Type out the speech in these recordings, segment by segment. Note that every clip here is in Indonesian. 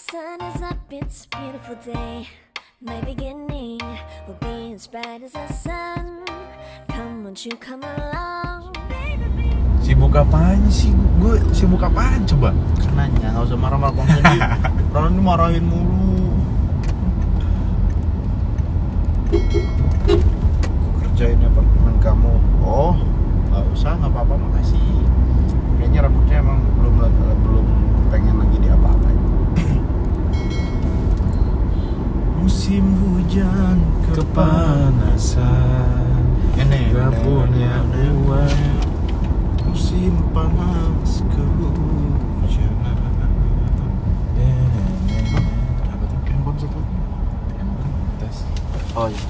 sun is up, it's a beautiful day. My beginning will be as bright as the sun. Come, won't you come along? Sibuk apaan sih? Gue sibuk apaan coba? Nanya, gak usah marah-marah konsen. Orang ini marahin mulu. Kerjain apartemen kamu. Oh, gak usah, gak apa-apa, makasih. Kayaknya rambutnya emang belum pengen lagi diapa-apain. Musim hujan Kepanasan, gak punya uang. Musim panas kehujanan. Apa tuh? Handphone satu? Tes. Oh iya.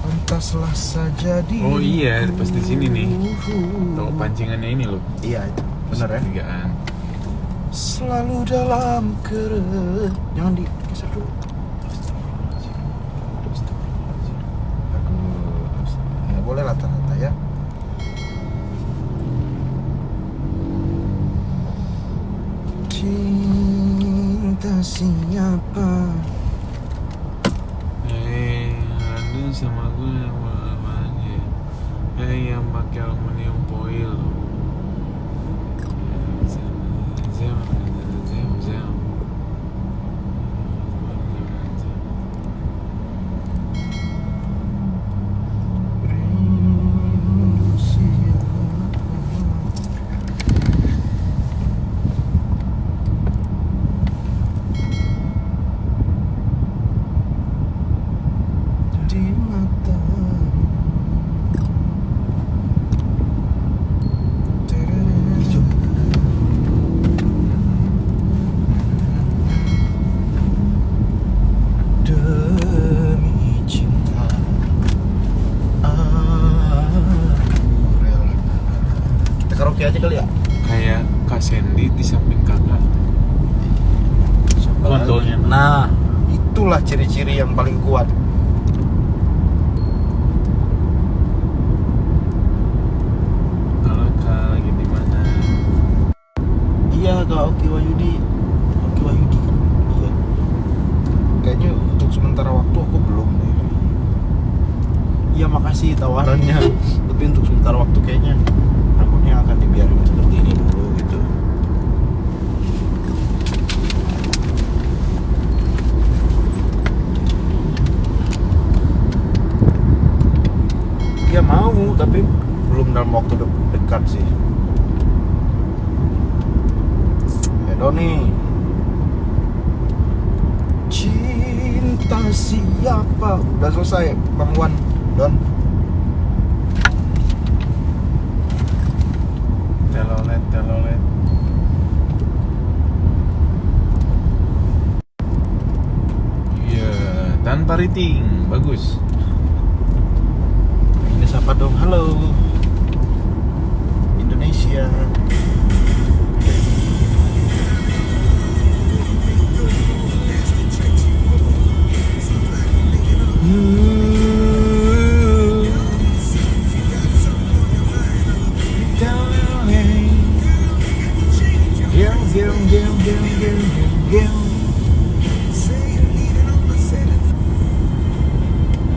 Pantaslah saja di. Oh iya, pas di sini nih. Toko pancingannya ini loh. Iya itu. Bener ya? Tigaan. Selalu dalam jangan digeser dulu. Bagus. Ya boleh rata-rata ya. Cinta siapa? Ada sama gue apa aja. Yang pakai aluminium foil. Karaoke aja kali ya? Kayak Kak Sandy di samping kakak. Kontolnya. Nah, itulah ciri-ciri yang paling kuat. Kalau Kak lagi di mana? Iya, Oki Wahyudi. Oki Wahyudi kan? Iya. Kayaknya untuk sementara waktu aku belum deh. Iya, makasih tawarannya. Tapi untuk sementara waktu kayaknya rambutnya akan dibiarin seperti ini dulu gitu. Dia mau, tapi belum dalam waktu dekat sih. Ya Doni, cinta siapa? Udah selesai, Bang Wan, Don. Telolet. Iya, tanpa rating, bagus. Ini siapa dong? Halo Indonesia.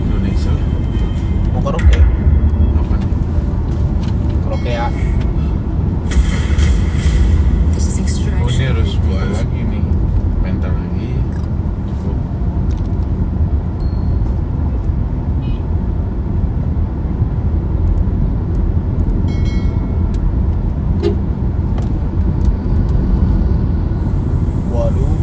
Indonesia. Mau karaoke? Apa nih? Karaoke ya. Oh, ini harus buat lagi nih. Mental lagi. Cukup. Waduh.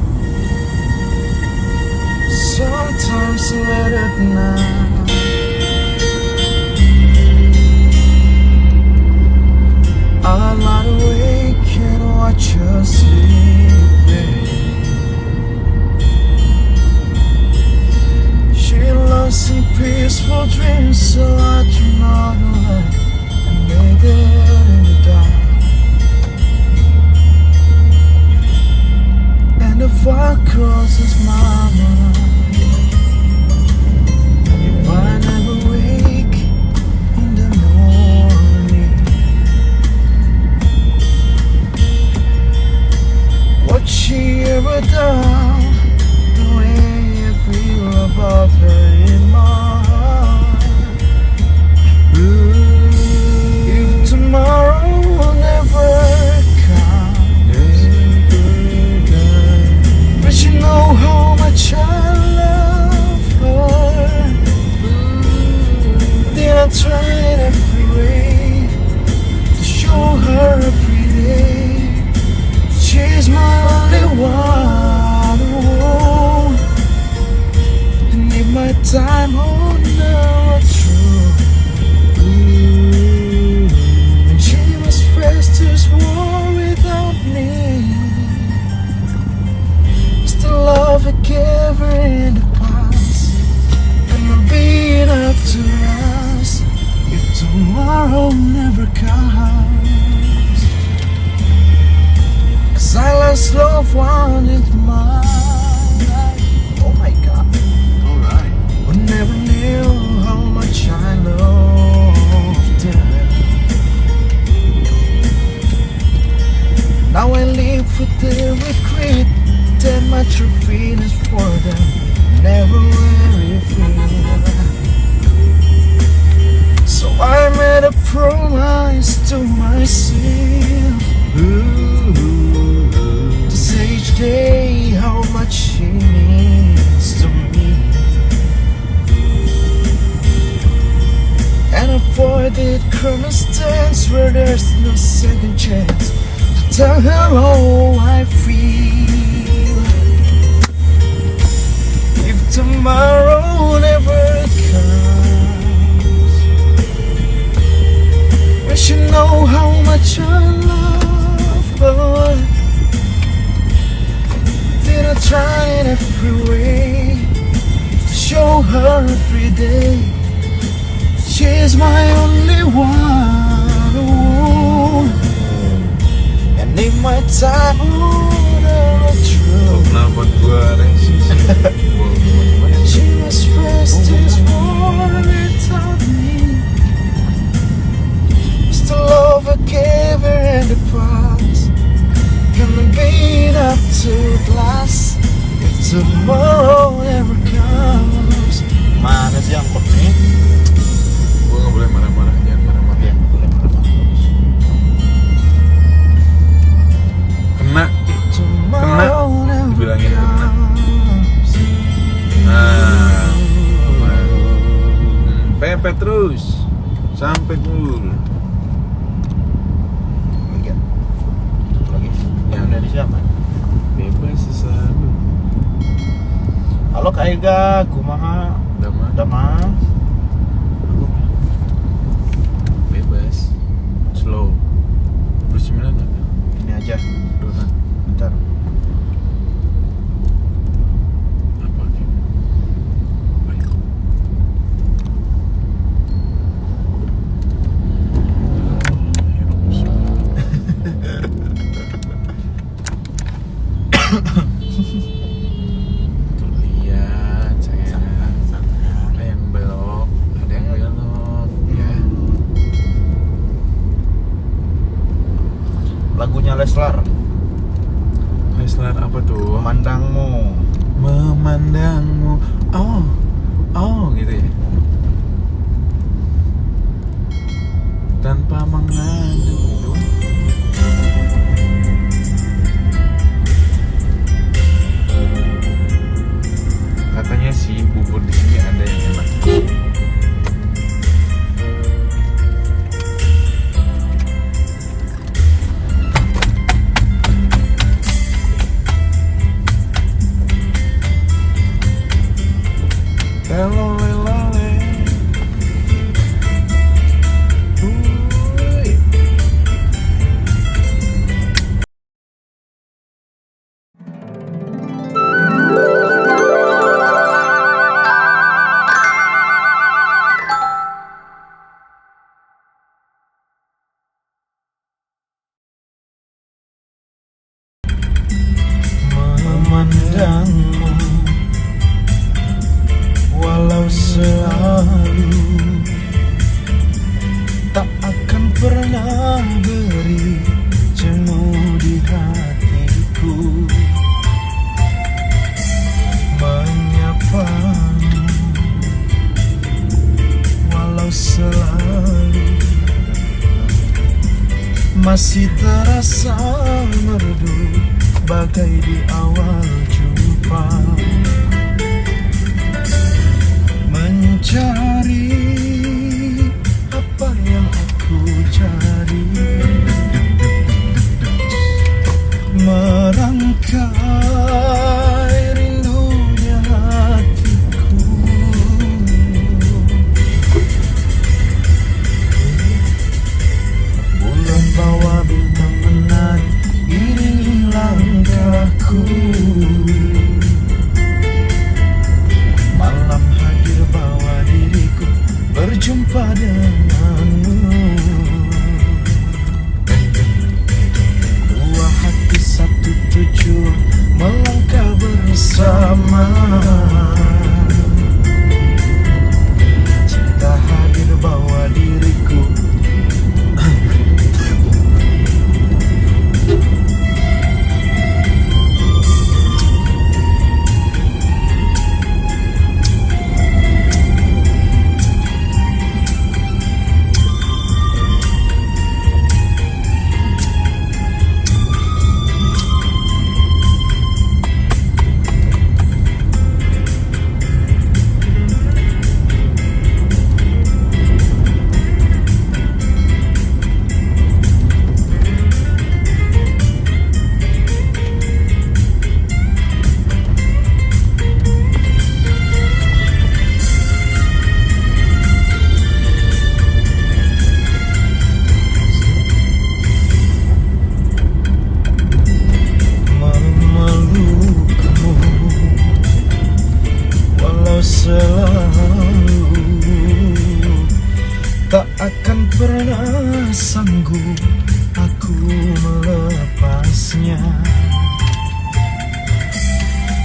first loved one is mine. Oh my God. Alright. I never knew how much I loved them. Now I live with the regret that my true feelings for them never really feel. So I made a promise to myself to say each day how much she means to me, and avoided circumstance where there's no second chance to tell her how I feel. If tomorrow never comes, I should know how much I love her. Did I try in every way to show her every day she's my only one? Oh, and in my time, oh, the truth. Kenapa gua resisi? She was first this world without me. It's the love I gave her in the past, gonna be enough to last if tomorrow never comes. Mana sih angkot nih? Gua nggak boleh marah-marah, jangan marah-marah. Yang boleh marah-marah. Kena, Tomorrow never dibilangin kena. comes. Nah, pepet terus sampai full. Lagi ya? Satu lagi. Yang dari siapa? Bebas selalu. Halo Kak Ega, kumaha? Damai. Damang. Bebas. Slow. Terus gimana? Ini aja. Donat. Bentar. Apa Kim? Baik. Tuh lihat saya. Ada yang belok, ada yang belok, ya. Lagunya Leslar, Leslar apa tuh? Memandangmu. Memandangmu, oh gitu ya. Tanpa mengadu. Katanya sih bubur di sini ada yang enak. Lelole. Uy. Memandangmu walau selalu tak akan pernah beri jemu di hatiku. Menyapamu walau selalu masih terasa merdu bagai di awal jumpa. Mencari apa yang aku cari, merangkai rindunya hatiku. Bulan bawa bintang menari, iringi langkahku. melangkah bersama. Cinta hadir bawa diriku. Selalu tak akan pernah sanggup aku melepasnya,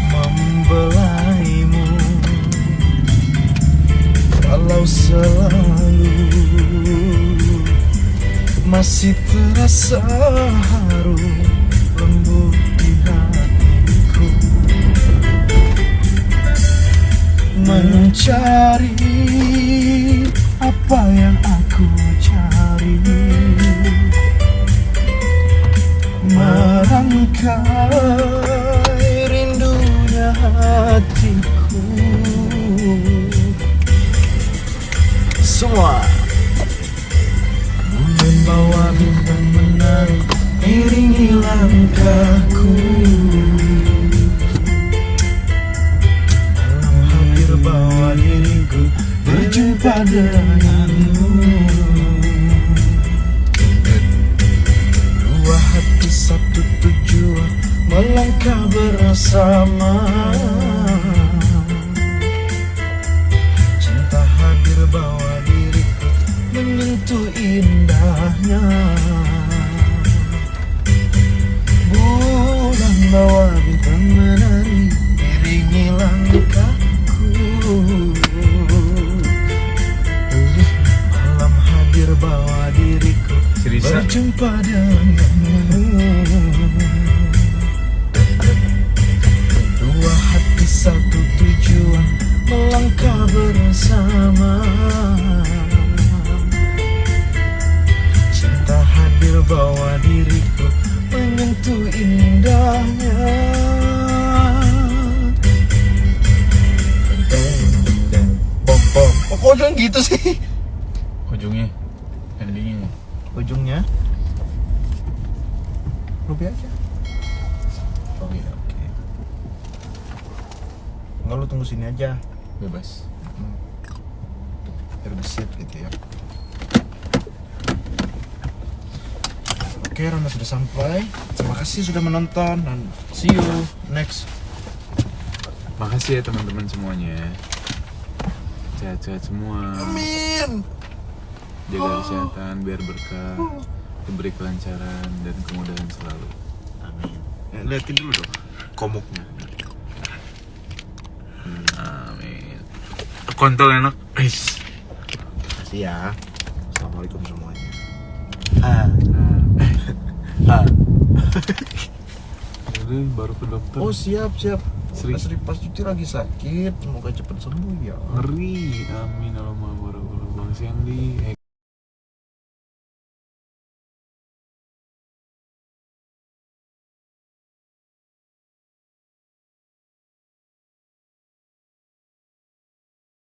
membelaimu walau selalu masih terasa harum lembut di hatiku. Mencari apa yang aku cari, merangkai rindunya hatiku. Semua membawa bintang menari, iringi langkahku. Bawa diriku berjumpa denganmu. Dua hati satu tujuan, melangkah bersama. Cinta hadir bawa diriku menyentuh indahnya. Bulan bawa bintang menari, iringi langkah. Malam hadir bawa diriku berjumpa denganmu. Dua hati satu tujuan, melangkah bersama. Cinta hadir bawa diriku menyentuh indahnya. Kok ujung gitu sih? Ujungnya, endingnya. Ujungnya Ruby aja. Oh iya, oke. Enggak, lu tunggu sini aja. Bebas. Biar besit gitu ya. Oke, Ronda sudah sampai. Terima kasih sudah menonton dan see you next. Makasih ya teman-teman semuanya. Sehat-sehat semua. Amin. Jaga kesehatan biar berkah, diberi kelancaran dan kemudahan selalu. Amin. Liatin dulu dong komuknya. Amin. Kontol enak. Makasih ya. Assalamualaikum semuanya. Udah baru ke dokter. Oh siap. Sri. Pas Cuci lagi sakit, semoga cepat sembuh ya. Ngeri. Amin. Allahumma barak. Bang Siandi.